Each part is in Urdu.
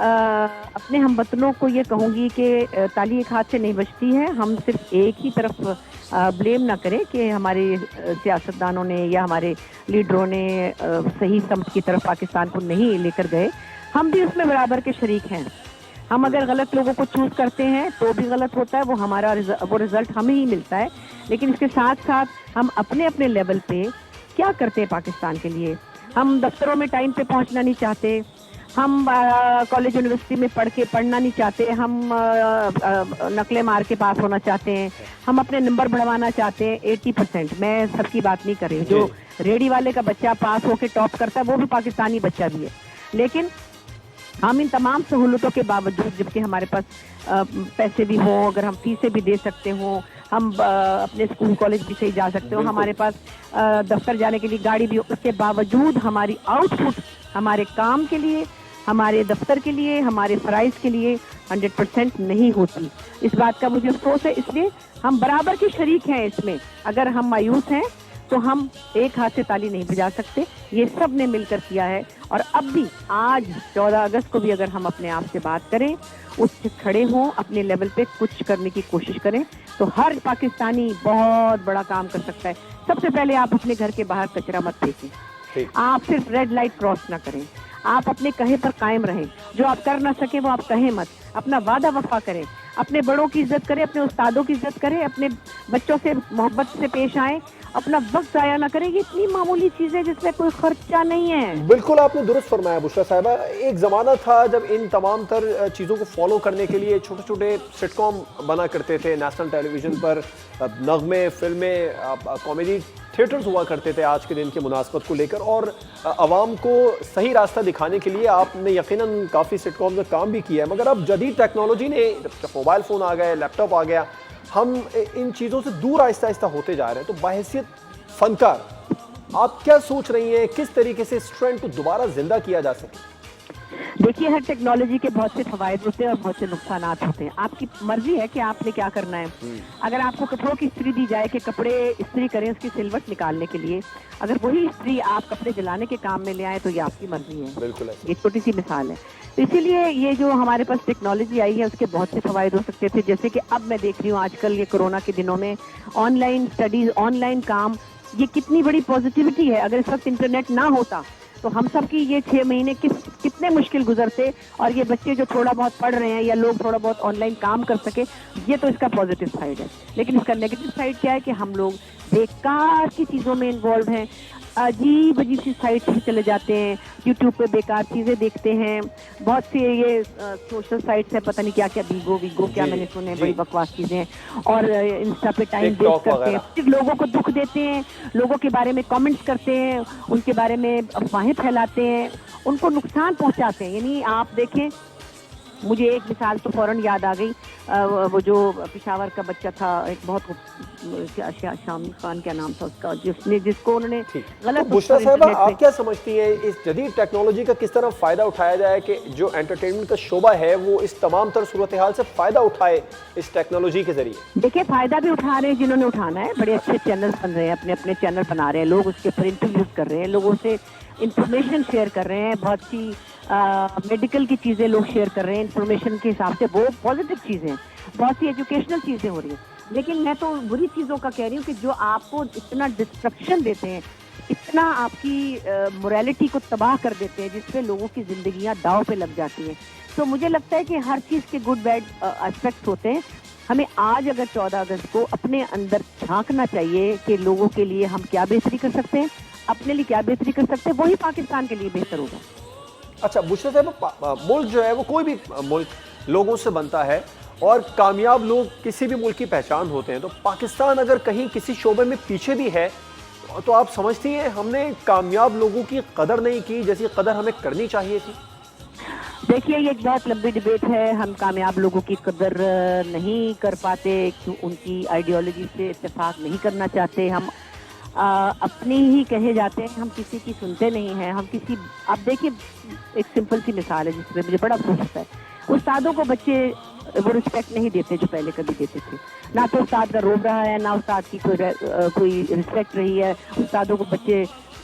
اپنے ہم وطنوں کو یہ کہوں گی کہ تالی ایک ہاتھ سے نہیں بجتی ہے. ہم صرف ایک ہی طرف بلیم نہ کریں کہ ہمارے سیاستدانوں نے یا ہمارے لیڈروں نے صحیح سمت کی طرف پاکستان کو نہیں لے کر گئے. ہم بھی اس میں برابر کے شریک ہیں. ہم اگر غلط لوگوں کو چوز کرتے ہیں تو بھی غلط ہوتا ہے, وہ ہمارا وہ رزلٹ ہمیں ہی ملتا ہے. لیکن اس کے ساتھ ساتھ ہم اپنے اپنے لیول پہ کیا کرتے ہیں پاکستان کے لیے. ہم دفتروں میں ٹائم پہ پہنچنا نہیں چاہتے, ہم کالج یونیورسٹی میں پڑھنا نہیں چاہتے, ہم نقلیں مار کے پاس ہونا چاہتے ہیں, ہم اپنے نمبر بڑھوانا چاہتے ہیں 80%. میں سب کی بات نہیں کر رہی, جو ریڈی والے کا بچہ پاس ہو کے ٹاپ کرتا ہے وہ بھی پاکستانی بچہ بھی ہے. لیکن ہم ان تمام سہولتوں کے باوجود, جبکہ ہمارے پاس پیسے بھی ہوں, اگر ہم فیسیں بھی دے سکتے ہوں, ہم اپنے اسکول کالج بھی صحیح جا سکتے ہوں, ہمارے پاس دفتر جانے کے لیے گاڑی بھی ہو, اس کے باوجود ہماری آؤٹ پٹ ہمارے کام کے لیے, ہمارے دفتر کے لیے, ہمارے فرائض کے لیے 100% نہیں ہوتی. اس بات کا مجھے افسوس ہے. اس لیے ہم برابر کے شریک ہیں اس میں. اگر ہم مایوس ہیں تو ہم ایک ہاتھ سے تالی نہیں بجا سکتے. یہ سب نے مل کر کیا ہے. اور اب بھی آج 14 اگست کو بھی اگر ہم اپنے آپ سے بات کریں, اس سے کھڑے ہوں, اپنے لیول پہ کچھ کرنے کی کوشش کریں, تو ہر پاکستانی بہت بڑا کام کر سکتا ہے. سب سے پہلے آپ اپنے گھر کے باہر کچرا مت پھینکیں, آپ صرف ریڈ لائٹ کراس نہ کریں, آپ اپنے کہے پر قائم رہیں. جو آپ کر نہ سکیں وہ آپ کہیں مت, اپنا وعدہ وفا کریں, اپنے بڑوں کی عزت کریں, اپنے استادوں کی عزت کریں, اپنے بچوں سے محبت سے پیش آئیں, اپنا وقت ضائع نہ کریں. یہ اتنی معمولی چیزیں جس میں کوئی خرچہ نہیں ہے. بالکل آپ نے درست فرمایا بشرا صاحبہ. ایک زمانہ تھا جب ان تمام تر چیزوں کو فالو کرنے کے لیے چھوٹے چھوٹے سٹ کام بنا کرتے تھے نیشنل ٹیلی ویژن پر, نغمے, فلمیں, کامیڈی تھیٹرز ہوا کرتے تھے آج کے دن کی مناسبت کو لے کر, اور عوام کو صحیح راستہ دکھانے کے لیے آپ نے یقیناً کافی سٹ کام میں کام بھی کیا ہے. مگر اب جدید ٹیکنالوجی نے, جب موبائل فون آ گئے, لیپ ٹاپ آ گیا, ہم ان چیزوں سے دور آہستہ آہستہ ہوتے جا رہے ہیں. تو بحیثیت فنکار آپ کیا سوچ رہی ہیں کس طریقے سے اس ٹرینڈ کو دوبارہ زندہ کیا جا سکے؟ دیکھیے, ہر ٹیکنالوجی کے بہت سے فوائد ہوتے ہیں اور بہت سے نقصانات ہوتے ہیں. آپ کی مرضی ہے کہ آپ نے کیا کرنا ہے. اگر آپ کو کپڑوں کی استری دی جائے کہ کپڑے استری کریں اس کی سلوٹ نکالنے کے لیے, اگر وہی استری آپ کپڑے جلانے کے کام میں لے آئیں تو یہ آپ کی مرضی ہے. بالکل, یہ چھوٹی سی مثال ہے. تو اسی لیے یہ جو ہمارے پاس ٹیکنالوجی آئی ہے اس کے بہت سے فوائد ہو سکتے تھے. جیسے کہ اب میں دیکھ رہی ہوں آج کل یہ کورونا کے دنوں میں online studies, online کام, یہ کتنی بڑی پازیٹیوٹی ہے. اگر اس وقت انٹرنیٹ نہ ہوتا تو ہم سب کی یہ 6 مہینے کتنے مشکل گزرتے, اور یہ بچے جو تھوڑا بہت پڑھ رہے ہیں یا لوگ تھوڑا بہت آن لائن کام کر سکے, یہ تو اس کا پازیٹیو سائڈ ہے. لیکن اس کا نیگیٹو سائڈ کیا ہے کہ ہم لوگ بیکار کی چیزوں میں انوالو ہیں, عجیب عجیب سی سائٹ پہ چلے جاتے ہیں, یوٹیوب پہ بیکار چیزیں دیکھتے ہیں. بہت سی یہ سوشل سائٹس ہیں, پتہ نہیں کیا کیا, ویگو کیا میں نے سنے, بڑی بکواس چیزیں ہیں. اور انسٹا پہ ٹائم ویسٹ کرتے ہیں, صرف لوگوں کو دکھ دیتے ہیں, لوگوں کے بارے میں کامنٹس کرتے ہیں, ان کے بارے میں افواہیں پھیلاتے ہیں, ان کو نقصان پہنچاتے ہیں. یعنی آپ دیکھیں, مجھے ایک مثال تو فوراً یاد آ گئی, وہ جو پشاور کا بچہ تھا, ایک بہت شامی خان کیا نام تھا اس کا, جس کو انہوں نے غلط. بشرا صاحبہ آپ کیا سمجھتی ہیں اس جدید ٹیکنالوجی کا کس طرح فائدہ اٹھایا جائے کہ جو انٹرٹینمنٹ کا شعبہ ہے وہ اس تمام تر صورتحال سے فائدہ اٹھائے اس ٹیکنالوجی کے ذریعے؟ دیکھیں, فائدہ بھی اٹھا رہے ہیں جنہوں نے اٹھانا ہے, بڑے اچھے چینل بن رہے ہیں, اپنے اپنے چینل بنا رہے ہیں, لوگ اس کے اوپر انٹرویوز کر رہے ہیں, لوگوں سے انفارمیشن شیئر کر رہے ہیں, بہت سی میڈیکل کی چیزیں لوگ شیئر کر رہے ہیں انفارمیشن کے حساب سے, وہ پازیٹیو چیزیں, بہت سی ایجوکیشنل چیزیں ہو رہی ہیں. لیکن میں تو بری چیزوں کا کہہ رہی ہوں کہ جو آپ کو اتنا ڈسٹرکشن دیتے ہیں, اتنا آپ کی موریلٹی کو تباہ کر دیتے ہیں, جس پہ لوگوں کی زندگیاں داؤ پہ لگ جاتی ہیں. تو مجھے لگتا ہے کہ ہر چیز کے گڈ بیڈ اسپیکٹس ہوتے ہیں. ہمیں آج اگر 14 اگست کو اپنے اندر جھانکنا چاہیے کہ لوگوں کے لیے ہم کیا بہتری کر سکتے ہیں, اپنے لیے کیا بہتری کر سکتے ہیں, وہی پاکستان کے لیے بہتر ہوگا. اچھا بشرا صاحب, ملک جو ہے وہ کوئی بھی ملک لوگوں سے بنتا ہے, اور کامیاب لوگ کسی بھی ملک کی پہچان ہوتے ہیں. تو پاکستان اگر کہیں کسی شعبے میں پیچھے بھی ہے تو آپ سمجھتی ہیں ہم نے کامیاب لوگوں کی قدر نہیں کی جیسی قدر ہمیں کرنی چاہیے تھی؟ دیکھیے, یہ ایک بہت لمبی ڈبیٹ ہے. ہم کامیاب لوگوں کی قدر نہیں کر پاتے, ان کی آئیڈیالوجی سے اتفاق نہیں کرنا چاہتے. ہم اپنی ہی کہے جاتے ہیں, ہم کسی کی سنتے نہیں ہیں. ہم کسی, آپ دیکھیے ایک سمپل سی مثال ہے جس میں مجھے بڑا افسوس ہوتا ہے. استادوں کو بچے وہ رسپیکٹ نہیں دیتے جو پہلے کبھی دیتے تھے. نہ تو استاد کا روب رہا ہے, نہ استاد کی کوئی رسپیکٹ رہی ہے. استادوں کو بچے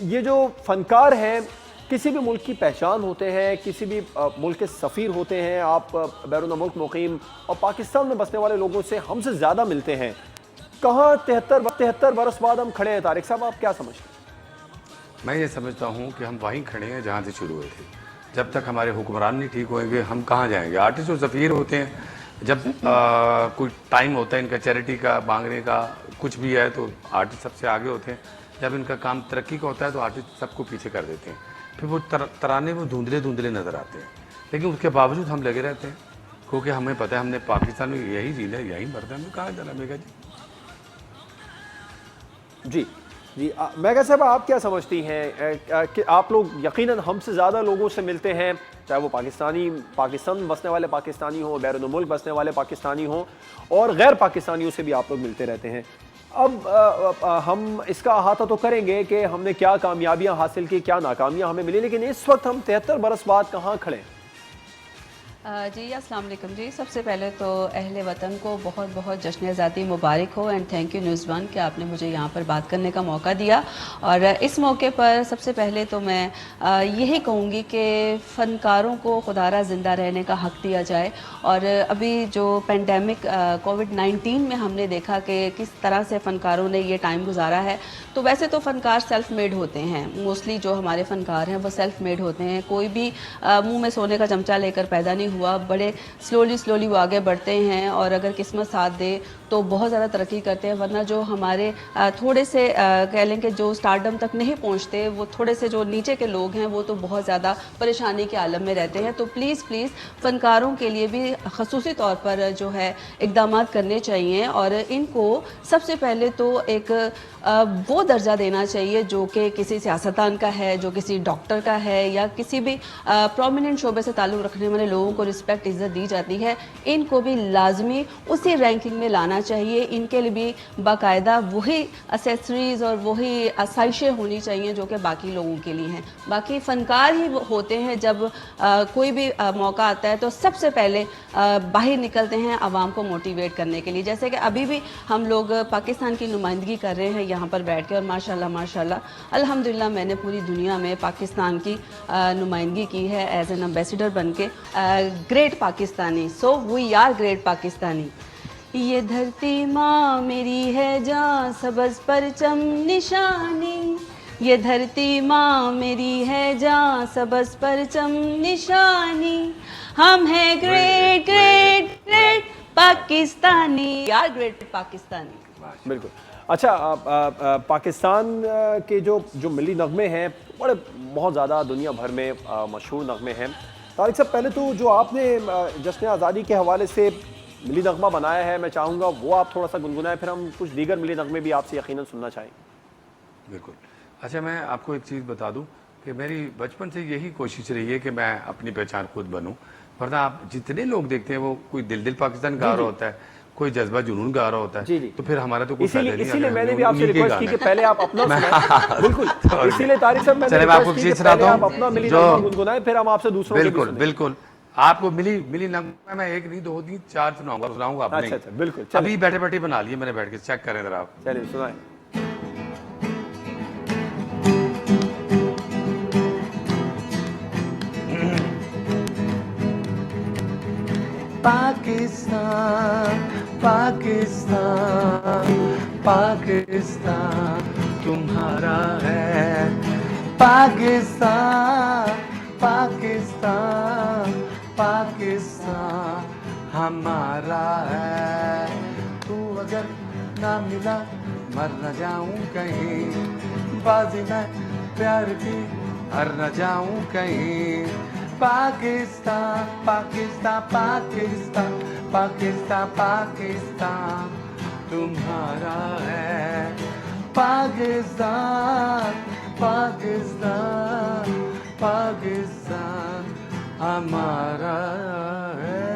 یہ جو فنکار ہیں کسی بھی ملک کی پہچان ہوتے ہیں, کسی بھی ملک کے سفیر ہوتے ہیں, آپ بیرون ملک مقیم اور پاکستان میں بسنے والے لوگوں سے ہم سے زیادہ ملتے ہیں. کہاں 73 برس بعد ہم کھڑے ہیں طارق صاحب, آپ کیا سمجھتے ہیں؟ میں یہ سمجھتا ہوں کہ ہم وہیں کھڑے ہیں جہاں سے شروع ہوئے تھے. جب تک ہمارے حکمران نہیں ٹھیک ہوئیں گے ہم کہاں جائیں گے. آرٹسٹ اور سفیر ہوتے ہیں, جب کوئی ٹائم ہوتا ہے ان کا چیریٹی کا مانگنے کا کچھ بھی ہے تو آرٹسٹ سب سے آگے ہوتے ہیں. جب ان کا کام ترقی کا ہوتا ہے تو آرٹسٹ سب کو پیچھے کر دیتے ہیں. پھر وہ ترانے وہ دھندلے نظر آتے ہیں, لیکن اس کے باوجود ہم لگے رہتے ہیں کیونکہ ہمیں پتہ ہے ہم نے پاکستان میں یہی جینا ہے, یہی مرنا ہے, ہمیں کہاں جانا میگا جی. جی میگا صاحب آپ کیا سمجھتی ہیں کہ آپ لوگ یقیناً ہم سے زیادہ لوگوں سے ملتے ہیں, چاہے وہ پاکستان میں بسنے والے پاکستانی ہوں, بیرون ملک بسنے والے پاکستانی ہوں, اور غیر پاکستانیوں سے بھی آپ لوگ ملتے رہتے ہیں. اب ہم اس کا احاطہ تو کریں گے کہ ہم نے کیا کامیابیاں حاصل کی, کیا ناکامیاں ہمیں ملی, لیکن اس وقت ہم 73 برس بعد کہاں کھڑے ہیں؟ جی السلام علیکم جی. سب سے پہلے تو اہل وطن کو بہت بہت جشن آزادی مبارک ہو, and thank you News One کہ آپ نے مجھے یہاں پر بات کرنے کا موقع دیا. اور اس موقع پر سب سے پہلے تو میں یہی کہوں گی کہ فنکاروں کو خدارہ زندہ رہنے کا حق دیا جائے. اور ابھی جو پینڈیمک کووڈ-19 میں ہم نے دیکھا کہ کس طرح سے فنکاروں نے یہ ٹائم گزارا ہے, تو ویسے تو فنکار سیلف میڈ ہوتے ہیں, موسٹلی جو ہمارے فنکار ہیں وہ سیلف میڈ ہوتے ہیں. کوئی بھی منہ میں سونے کا چمچہ لے کر پیدا نہیں ہوا, بڑے سلولی وہ آگے بڑھتے ہیں, اور اگر قسمت ساتھ دے تو بہت زیادہ ترقی کرتے ہیں. ورنہ جو ہمارے تھوڑے سے کہہ لیں کہ جو سٹارڈم تک نہیں پہنچتے, وہ تھوڑے سے جو نیچے کے لوگ ہیں وہ تو بہت زیادہ پریشانی کے عالم میں رہتے ہیں. تو پلیز فنکاروں کے لیے بھی خصوصی طور پر جو ہے اقدامات کرنے چاہیے, اور ان کو سب سے پہلے تو ایک وہ درجہ دینا چاہیے جو کہ کسی سیاستدان کا ہے, جو کسی ڈاکٹر کا ہے, یا کسی بھی پرومیننٹ شعبے سے تعلق رکھنے والے لوگوں کو رسپیکٹ عزت دی جاتی ہے. ان کو بھی لازمی اسی رینکنگ میں لانا چاہیے. ان کے لیے بھی باقاعدہ وہی اسیسریز اور وہی آسائشیں ہونی چاہیے جو کہ باقی لوگوں کے لیے ہیں. باقی فنکار ہی ہوتے ہیں جب کوئی بھی موقع آتا ہے تو سب سے پہلے باہر نکلتے ہیں عوام کو موٹیویٹ کرنے کے لیے. جیسے کہ ابھی بھی ہم لوگ پاکستان کی نمائندگی کر رہے ہیں یہاں پر بیٹھ کے, اور ماشاءاللہ الحمدللہ میں نے پوری دنیا میں پاکستان کی نمائندگی کی ہے ایز این ایمبیسیڈر بن کے. Great Pakistani, so we are great Pakistani. یہ دھرتی ماں میری ہے جہاں سبز پرچم نشانی, یہ دھرتی ماں میری ہے جہاں سبز پرچم نشانی, ہم ہیں گریٹ پاکستانی, یار گریٹ پاکستانی. بالکل. اچھا, پاکستان کے جو ملی نغمے ہیں بڑے بہت زیادہ دنیا بھر میں مشہور نغمے ہیں. طارق صاحب پہلے تو جو آپ نے جشن آزادی کے حوالے سے ملی نغمہ بنایا ہے میں چاہوں گا وہ آپ تھوڑا سا گنگنائیں, پھر ہم کچھ دیگر ملی نغمے بھی آپ سے یقیناً سننا چاہیں گے. بالکل. اچھا, میں آپ کو ایک چیز بتا دوں کہ میری بچپن سے یہی کوشش رہی ہے کہ میں اپنی پہچان خود بنوں. ورنہ آپ جتنے لوگ دیکھتے ہیں وہ کوئی دل پاکستان گا رہا ہوتا ہے, کوئی جذبہ جنون گا رہا ہوتا ہے, تو پھر ہمارا تو کوئی فائدہ نہیں. اسی لیے میں نے بھی آپ سے ریکویسٹ کی کہ پہلے آپ اپنا سنائیں. بالکل, اسی لیے طارق صاحب میں نے ریکویسٹ کی کہ پہلے آپ اپنا ملی نغمہ گنگنائیں, پھر ہم آپ سے دوسروں کے بھی سنیں. بالکل. آپ کو ملی نغمہ میں ایک نہیں 2 نہیں 4 سناؤں گا آپ نے. اچھا بالکل, ابھی بیٹھے بنا لیے میں نے, بیٹھ کے چیک کریں ذرا آپ. چلیے سنائیں. پاکستان تمہارا ہے, پاکستان ہمارا ہے. تو اگر نہ ملا مر نہ جاؤں کہیں, بازی میں پیار کی ہر نہ جاؤں کہیں. پاکستان تمہارا ہے. پاکستان ہمارا ہے.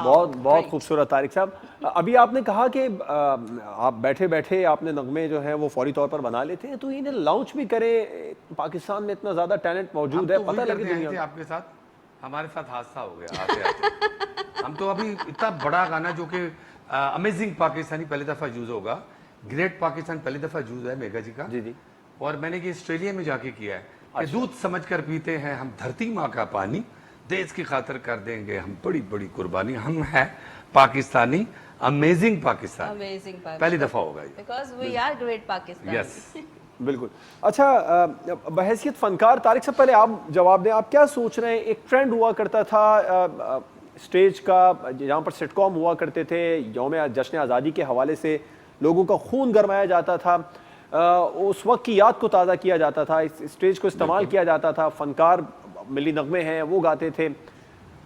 بہت خوبصورت طارق صاحب. ابھی آپ نے کہا کہ آپ بیٹھے آپ نے نغمے جو ہیں وہ فوری طور پر بنا لیتے ہیں, تو انہیں لانچ بھی کریں. پاکستان میں اتنا زیادہ ٹیلنٹ موجود ہے, پتہ لگے دنیا میں. آپ کے ساتھ ہمارے ساتھ حادثہ ہو گیا آتے. ہم تو ابھی اتنا بڑا گانا جو کہ امیزنگ پاکستانی پہلی دفعہ یوز ہوگا, گریٹ پاکستان پہلی دفعہ یوز ہے میگا جی کا. جی اور میں نے یہ آسٹریلیا میں جا کے کیا ہے کہ دودھ سمجھ کر پیتے ہیں ہم دھرتی ماں کا پانی، دیش کی خاطر کر دیں گے ہم بڑی بڑی قربانی، ہم ہیں Pakistani, amazing Pakistan, Amazing Pakistan. پہلی دفعہ ہوگا یہ. Because we are great Pakistan. یس بالکل. اچھا بحیثیت فنکار طارق صاحب پہلے آپ جواب دیں، آپ کیا سوچ رہے ہیں؟ ایک ٹرینڈ ہوا کرتا تھا اسٹیج کا جہاں پر سٹ کام ہوا کرتے تھے، یوم جشن آزادی کے حوالے سے لوگوں کا خون گرمایا جاتا تھا، اس وقت کی یاد کو تازہ کیا جاتا تھا، اس اسٹیج کو استعمال کیا جاتا تھا، فنکار ملی نغمے ہیں وہ گاتے تھے.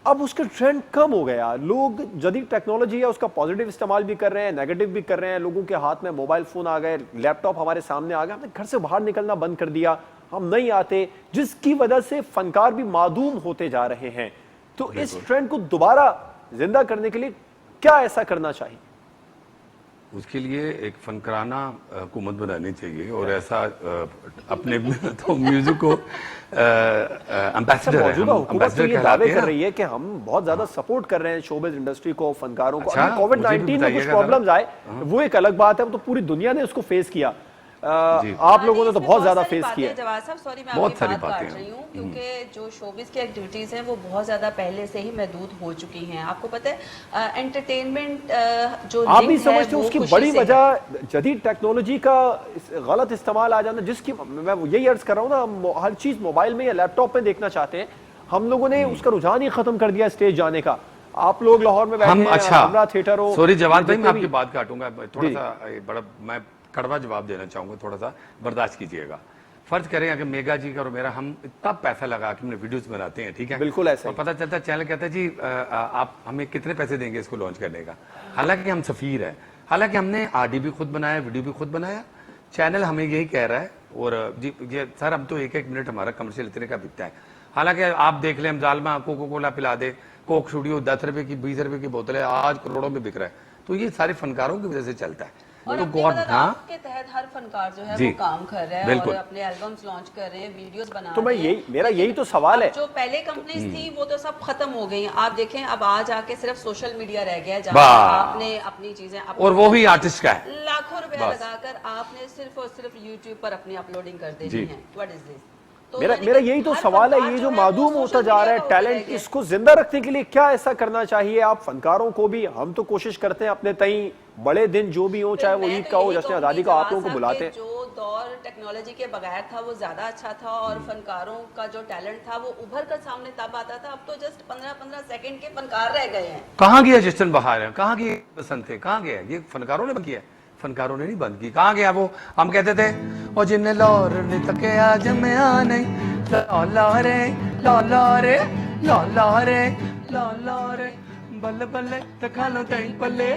اب اس کا ٹرینڈ کم ہو گیا، لوگ جدید ٹیکنالوجی ہے اس کا پازیٹیو استعمال بھی کر رہے ہیں، نیگیٹو بھی کر رہے ہیں، لوگوں کے ہاتھ میں موبائل فون آ گئے، لیپ ٹاپ ہمارے سامنے آ گیا، ہم نے گھر سے باہر نکلنا بند کر دیا، ہم نہیں آتے، جس کی وجہ سے فنکار بھی معدوم ہوتے جا رہے ہیں. تو اس ٹرینڈ کو دوبارہ زندہ کرنے کے لیے کیا ایسا کرنا چاہیے؟ اس کے لیے ایک فنکارانہ حکومت بنانی چاہیے اور ایسا اپنے تو میوزک کو امبیسڈر موجودہ حکومت تو یہ دعوے کر رہی ہے کہ ہم بہت زیادہ سپورٹ کر رہے ہیں شوبز انڈسٹری کو، فنکاروں کو. ابھی کووڈ 19 میں کچھ پرابلمز آئے وہ ایک الگ بات ہے، وہ تو پوری دنیا نے اس کو فیس کیا، آپ لوگوں نے تو بہت زیادہ فیس کیا. جواد صاحب سوری میں آپ کی بات کاٹ رہی ہوں کیونکہ جو شوبز کی ایکٹیویٹیز ہیں وہ بہت زیادہ پہلے سے ہی محدود ہو چکی ہیں. آپ کو پتہ ہے انٹرٹینمنٹ جو آپ بھی سمجھتے ہیں اس کی بڑی وجہ جدید ٹیکنالوجی کا غلط استعمال آ جانا، جس کی میں یہی عرض کر رہا ہوں نا، ہر چیز موبائل میں یا لیپ ٹاپ میں دیکھنا چاہتے ہیں. ہم لوگوں نے اس کا رجحان ہی ختم کر دیا اسٹیج جانے کا. آپ لوگ لاہور میں بیٹھے ہیں، ہمرا تھیٹر ہو. سوری جواد بھائی میں آپ کی بات کاٹوں گا تھوڑا سا، بڑا میں کڑوا جواب دینا چاہوں گا، تھوڑا سا برداشت کیجئے گا. فرض کریں اگر میگا جی کا اور میرا ہم اتنا پیسہ لگا کے ہم نے ویڈیوز بناتے ہیں، ٹھیک ہے، بالکل ایسا اور پتہ چلتا ہے چینل کہتا ہے جی آپ ہمیں کتنے پیسے دیں گے اس کو لانچ کرنے کا، حالانکہ ہم سفیر ہیں، حالانکہ ہم نے آر ڈی بھی خود بنایا، ویڈیو بھی خود بنایا، چینل ہمیں یہی کہہ رہا ہے. اور جی یہ سر ہم تو ایک منٹ ہمارا کمرشل اتنے کا بکتا ہے، حالانکہ آپ دیکھ لیں ہم ظالمہ کوکو کولا پلا دے، کوک اسٹوڈیو 10 روپے کی 20 روپے کی بوتل ہے، آج کروڑوں میں بک رہا ہے. تو یہ سارے فنکاروں کی وجہ سے چلتا ہے. اور تو اپنی مدد کے تحت ہر فنکار جو ہے وہ کام کر رہا ہے اور اپنے البمز لانچ کر رہے ہیں، ویڈیوز بنا رہے ہیں. تو میں میرا یہی تو سوال ہے، جو پہلے کمپنیز تھی وہ تو سب ختم ہو گئی ہیں. آپ دیکھیں اب آج آ کے صرف سوشل میڈیا رہ گیا ہے جہاں آپ نے اپنی چیزیں اور وہ بھی آرٹسٹ کا ہے، لاکھوں روپے لگا کر آپ نے صرف اور صرف یوٹیوب پر اپنی اپلوڈنگ کر دینی ہے. واٹ از دس؟ میرا یہی تو سوال ہے، یہ جو معدوم ہوتا جا رہا ہے ٹیلنٹ، اس کو زندہ رکھنے کے لیے کیا ایسا کرنا چاہیے؟ آپ فنکاروں کو بھی، ہم تو کوشش کرتے ہیں اپنے تئیں بڑے دن جو بھی ہوں، چاہے وہ عید کا ہو، جشن آزادی کا، آپ لوگوں کو بلاتے ہیں. جو دور ٹیکنالوجی کے بغیر تھا وہ زیادہ اچھا تھا اور فنکاروں کا جو ٹیلنٹ تھا وہ ابھر کر سامنے تب آتا تھا. اب تو جسٹ 15 سیکنڈ کے فنکار رہ گئے ہیں. کہاں گیا جشن بہار ہے، کہاں گیا بسنت ہے، کہاں گیا؟ یہ فنکاروں نے بند کیا ہے، فنکاروں نے نہیں بند کی. کہاں گیا وہ؟ ہم کہتے تھے اور جن لور نے تکیا جمیا نہیں، لا رے لا رے لا رے لا رے بل بلے تکھا لو تئی پلے،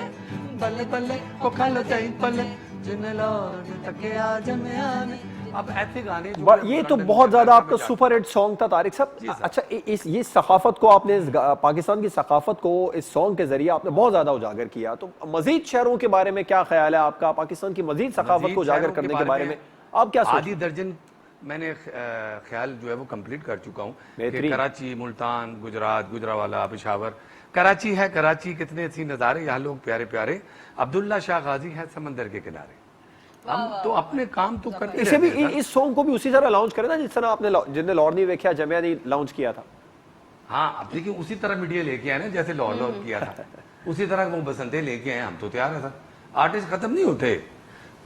بل بلے کو کھا لو تئی پلے، جن لور نے تکیا جمیا نہیں. اب ایسے گانے یہ تو بہت زیادہ آپ کا سپر ہٹ سانگ تھا طارق صاحب. اچھا یہ ثقافت کو آپ نے، پاکستان کی ثقافت کو اس سانگ کے ذریعے آپ نے بہت زیادہ اجاگر کیا، تو مزید شہروں کے بارے میں کیا خیال ہے آپ کا؟ پاکستان کی مزید ثقافت کو اجاگر کرنے کے بارے میں آپ کیا سوچتے ہیں؟ آدھی درجن میں نے خیال جو ہے وہ کمپلیٹ کر چکا ہوں کہ کراچی، ملتان، گجرات، گجراوالا، پشاور، کراچی ہے، کراچی کتنے اچھی نظارے، یہاں لوگ پیارے پیارے. عبداللہ شاہ غازی ہے سمندر کے کنارے. ہم تو اپنے کام تو کرتے اسے بھی، اس سانگ کو بھی اسی طرح لانچ کریں نا جس طرح آپ نے جن نے لاہور نہیں ویکھیا جمعہ نہیں لانچ کیا تھا. ہاں اب دیکھیں اسی طرح میڈیا لے کے آئے نا جیسے لاہور کیا تھا، اسی طرح وہ بسنتے لے کے آئے. ہم تو تیار ہیں سر، آرٹسٹ ختم نہیں ہوتے،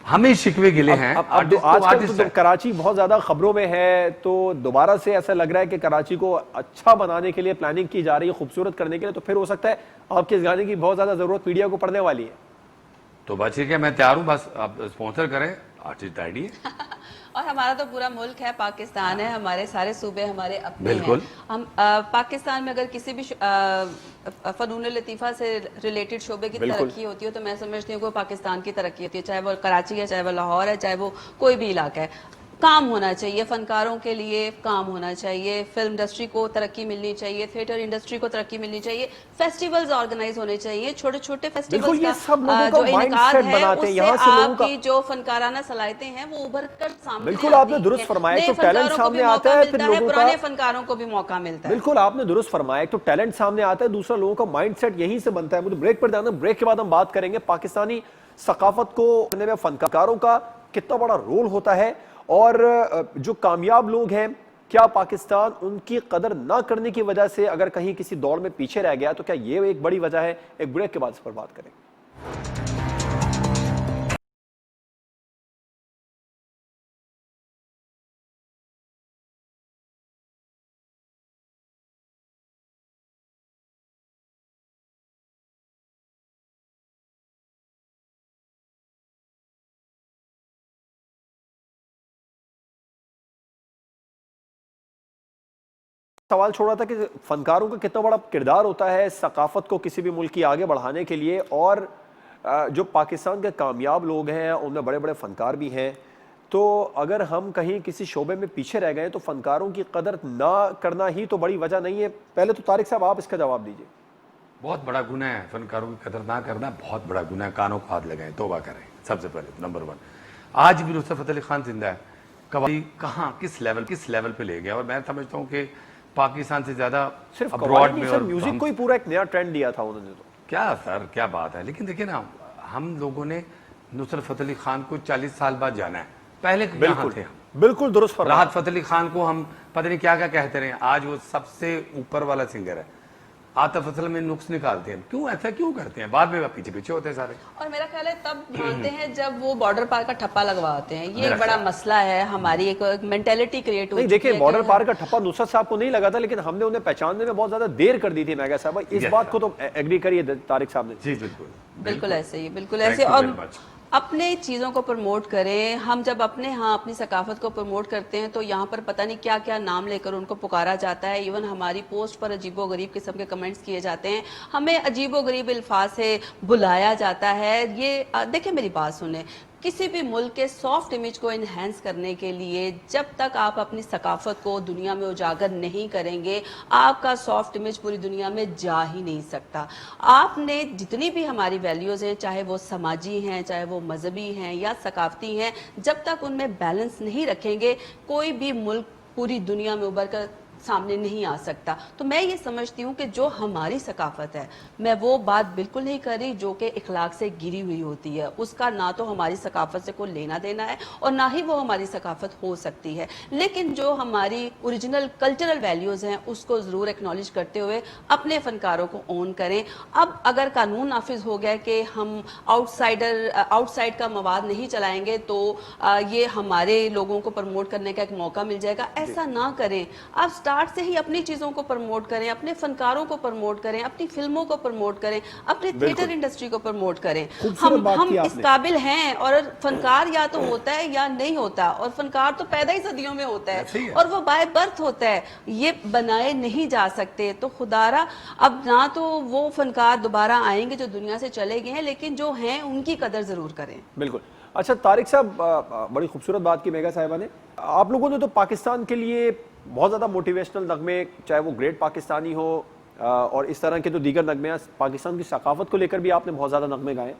ہمیں شکوے گلے ہیں. آج کل تو کراچی بہت زیادہ خبروں میں ہے، تو دوبارہ سے ایسا لگ رہا ہے کہ کراچی کو اچھا بنانے کے لیے پلاننگ کی جا رہی ہے، خوبصورت کرنے کے لیے. تو پھر ہو سکتا ہے آپ کے اس گانے کی بہت زیادہ ضرورت میڈیا کو پڑنے والی ہے. تو بس ٹھیک ہے، میں تیار ہوں، بس آپ اسپانسر کریں، آرٹسٹ آئی ڈی ہے. اور ہمارا تو پورا ملک ہے، پاکستان ہے، ہمارے سارے صوبے ہمارے اپنے ہیں. بالکل. ہم پاکستان میں اگر کسی بھی فنون لطیفہ سے ریلیٹڈ شعبے کی ترقی ہوتی ہے تو میں سمجھتی ہوں کہ پاکستان کی ترقی ہوتی ہے، چاہے وہ کراچی ہے، چاہے وہ لاہور ہے، چاہے وہ کوئی بھی علاقہ ہے. کام ہونا چاہیے فنکاروں کے لیے، کام ہونا چاہیے، فلم انڈسٹری کو ترقی ملنی چاہیے، تھیٹر انڈسٹری کو ترقی ملنی چاہیے، فیسٹیولز آرگنائز ہونے چاہیے، چھوٹے چھوٹے فیسٹیولز کا جو انعقاد ہے اس سے آپ کی جو فنکارانہ صلاحیتیں ہیں وہ ابھر کر سامنے بالکل آپ نے درست فرمایا. تو ٹیلنٹ سامنے آتا ہے، پھر لوگوں کا، پرانے فنکاروں کو بھی موقع ملتا ہے. بالکل آپ نے درست فرمایا. تو ٹیلنٹ سامنے آتا ہے، دوسرا لوگوں کا مائنڈ سیٹ یہیں سے بنتا ہے. مجھے بریک پر جانا، بریک کے بعد ہم بات کریں گے پاکستانی ثقافت کو کرنے میں فنکاروں کا کتنا بڑا رول ہوتا ہے اور جو کامیاب لوگ ہیں کیا پاکستان ان کی قدر نہ کرنے کی وجہ سے اگر کہیں کسی دوڑ میں پیچھے رہ گیا تو کیا یہ ایک بڑی وجہ ہے؟ ایک بریک کے بعد اس پر بات کریں گے۔ سوال چھوڑا تھا کہ فنکاروں کا کتنا بڑا کردار ہوتا ہے ثقافت کو کسی بھی ملک کی آگے بڑھانے کے لیے، اور جو پاکستان کے کامیاب لوگ ہیں ان میں بڑے بڑے فنکار بھی ہیں، تو اگر ہم کہیں کسی شعبے میں پیچھے رہ گئے تو فنکاروں کی قدر نہ کرنا ہی تو بڑی وجہ نہیں ہے؟ پہلے تو طارق صاحب آپ اس کا جواب دیجئے۔ بہت بڑا گناہ ہے فنکاروں کی قدر نہ کرنا، بہت بڑا گناہ ہے۔ کانوں کو ہاتھ لگائیں، توبہ کریں سب سے پہلے نمبر 1۔ آج بھی نصرت فتح علی خان زندہ ہے، قوالی کہاں کس لیول پہ لے گیا، اور میں سمجھتا ہوں کہ پاکستان سے زیادہ صرف ابراڈ قوالی میں، نہیں سر، میوزک کو ہی پورا ایک نیا ٹرینڈ دیا تھا انہوں نے تو۔ کیا سر کیا بات ہے، لیکن دیکھیں نا ہم لوگوں نے نصرت فتح علی خان کو 40 سال بعد جانا ہے، پہلے کہاں تھے ہم؟ بالکل درست فرمایا۔ راحت فتح علی خان کو ہم پتہ نہیں کیا کہتے رہے، آج وہ سب سے اوپر والا سنگر ہے۔ عاطف اسلم میں نقص نکالتے ہیں، کیوں ایسا کیوں کرتے ہیں؟ بعد میں پیچھے ہوتے ہیں سارے۔ اور میرا خیال ہے تب مانتے ہیں جب وہ بارڈر پار کا ٹھپا لگواتے ہیں، یہ ایک بڑا مسئلہ ہے، ہماری ایک مینٹیلٹی کریٹ ہوئی ہے۔ دیکھیں بارڈر پار کا ٹھپا نصرت صاحب کو نہیں لگا تھا، لیکن ہم نے انہیں پہچاننے میں بہت زیادہ دیر کر دی تھی۔ میگا صاحب اس بات کو تو ایگری کریے طارق صاحب نے۔ جی بالکل بالکل ایسے ہی، بالکل ایسے۔ اور اپنے چیزوں کو پروموٹ کریں، ہم جب اپنے ہاں اپنی ثقافت کو پروموٹ کرتے ہیں تو یہاں پر پتہ نہیں کیا کیا نام لے کر ان کو پکارا جاتا ہے، ایون ہماری پوسٹ پر عجیب و غریب قسم کے کمنٹس کیے جاتے ہیں، ہمیں عجیب و غریب الفاظ سے بلایا جاتا ہے۔ یہ دیکھیں میری بات سنیں، کسی بھی ملک کے سافٹ امیج کو انہینس کرنے کے لیے جب تک آپ اپنی ثقافت کو دنیا میں اجاگر نہیں کریں گے، آپ کا سافٹ امیج پوری دنیا میں جا ہی نہیں سکتا۔ آپ نے جتنی بھی ہماری ویلیوز ہیں، چاہے وہ سماجی ہیں، چاہے وہ مذہبی ہیں یا ثقافتی ہیں، جب تک ان میں بیلنس نہیں رکھیں گے کوئی بھی ملک پوری دنیا میں ابھر کر سامنے نہیں آ سکتا۔ تو میں یہ سمجھتی ہوں کہ جو ہماری ثقافت ہے، میں وہ بات بالکل نہیں کر رہی جو کہ اخلاق سے گری ہوئی ہوتی ہے، اس کا نہ تو ہماری ثقافت سے کوئی لینا دینا ہے اور نہ ہی وہ ہماری ثقافت ہو سکتی ہے، لیکن جو ہماری اوریجنل کلچرل ویلیوز ہیں اس کو ضرور ایکنالج کرتے ہوئے اپنے فنکاروں کو اون کریں۔ اب اگر قانون نافذ ہو گیا کہ ہم آؤٹ سائڈ کا مواد نہیں چلائیں گے تو یہ ہمارے لوگوں کو پروموٹ کرنے کا ایک موقع مل جائے گا، ایسا نہ کریں۔ آپ سٹارٹ سے ہی اپنی چیزوں کو پروموٹ کریں، اپنے فنکاروں کو پروموٹ کریں، اپنی فلموں کو پروموٹ کریں، اپنے تھیٹر انڈسٹری کو پروموٹ کریں۔ ہم اس قابل ہیں، اور فنکار یا تو ہوتا ہے یا نہیں ہوتا، اور فنکار تو پیدا ہی صدیوں میں ہوتا ہے اور وہ بائی برتھ ہوتا ہے، یہ بنائے نہیں جا سکتے۔ تو خدارا اب نہ تو وہ فنکار دوبارہ آئیں گے جو دنیا سے چلے گئے ہیں، لیکن جو ہیں ان کی قدر ضرور کریں۔ بالکل۔ اچھا طارق صاحب، بڑی خوبصورت بات کی میگا صاحبہ نے۔ آپ لوگوں نے تو پاکستان کے لیے بہت زیادہ موٹیویشنل نغمے، چاہے وہ گریٹ پاکستانی ہو اور اس طرح کے جو دیگر نغمے ہیں، پاکستان کی ثقافت کو لے کر بھی آپ نے بہت زیادہ نغمے گائے۔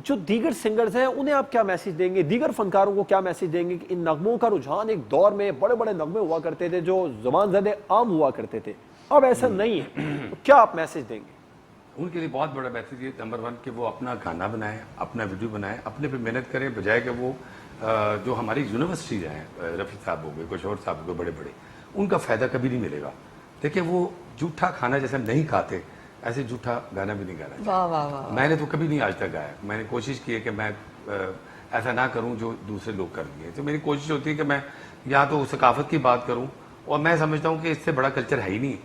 جو دیگر سنگرز ہیں انہیں آپ کیا میسیج دیں گے، دیگر فنکاروں کو کیا میسیج دیں گے کہ ان نغموں کا رجحان ایک دور میں بڑے بڑے نغمے ہوا کرتے تھے جو زبان زد عام ہوا کرتے تھے، اب ایسا نہیں ہے، تو کیا آپ میسیج دیں گے؟ ان کے لیے بہت بڑا میسیج یہ نمبر 1 کہ وہ اپنا گانا بنائیں، اپنا ویڈیو بنائیں، اپنے پہ محنت کریں، بجائے کہ وہ جو ہماری یونیورسٹیز ہیں، رفیع صاحب ہو گئے، کشور صاحب ہو گئے، بڑے بڑے، ان کا فائدہ کبھی نہیں ملے گا۔ دیکھیں وہ جھوٹا کھانا جیسے ہم نہیں کھاتے، ایسے جھوٹا گانا بھی نہیں گانا چاہیے۔ واہ واہ واہ۔ میں نے تو کبھی نہیں آج تک گایا، میں نے کوشش کی ہے کہ میں ایسا نہ کروں جو دوسرے لوگ کر دیے۔ تو میری کوشش ہوتی ہے کہ میں یا تو ثقافت کی بات کروں، اور میں سمجھتا ہوں کہ اس سے بڑا کلچر ہے ہی نہیں۔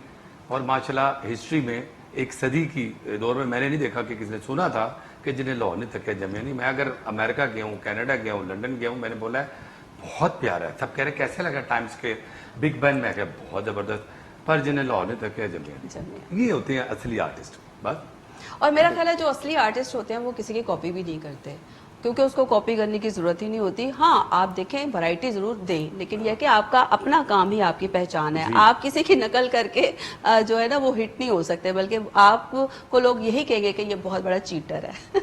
اور ماشاءاللہ ہسٹری میں ایک صدی کی دور میں نے نہیں دیکھا کہ کسی نے سنا تھا کہ جنہیں لاہور نے تکیہ جمے نہیں۔ میں اگر امریکہ گیا ہوں، کینیڈا گیا ہوں، لنڈن گیا ہوں، میں نے بولا ہے بہت پیارا ہے، سب کہہ رہے کیسے لگا ٹائمز کے بگ بین، میں کہا بہت زبردست، پر جنہیں لاہور نے تکیہ جمے، یہ ہوتے ہیں اصلی آرٹسٹ بس۔ اور میرا خیال ہے جو اصلی آرٹسٹ ہوتے ہیں وہ کسی کی کاپی بھی نہیں کرتے، کیونکہ اس کو کاپی کرنے کی ضرورت ہی نہیں ہوتی۔ ہاں آپ دیکھیں ورائٹی ضرور دیں، لیکن یہ کہ آپ کا اپنا کام ہی آپ کی پہچان ہے، آپ کسی کی نقل کر کے جو ہے نا وہ ہٹ نہیں ہو سکتے، بلکہ آپ کو لوگ یہی کہیں گے کہ یہ بہت بڑا چیٹر ہے۔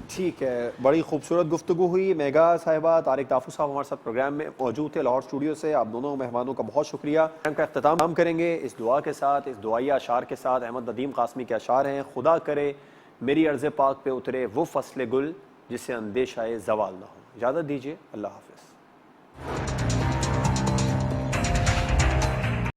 ٹھیک ہے، بڑی خوبصورت گفتگو ہوئی۔ میگا صاحبہ، طارق تحفظ صاحب ہمارے ساتھ پروگرام میں موجود تھے لاہور اسٹوڈیو سے، آپ دونوں مہمانوں کا بہت شکریہ۔ پروگرام کا اختتام کریں گے اس دعا کے ساتھ، اس دعائیہ اشعار کے ساتھ۔ احمد ندیم قاسمی کے اشعار ہیں: خدا کرے میری عرض پاک پہ اترے وہ فصل گل جسے اندیشہ زوال نہ ہو۔ اجازت دیجیے، اللہ حافظ۔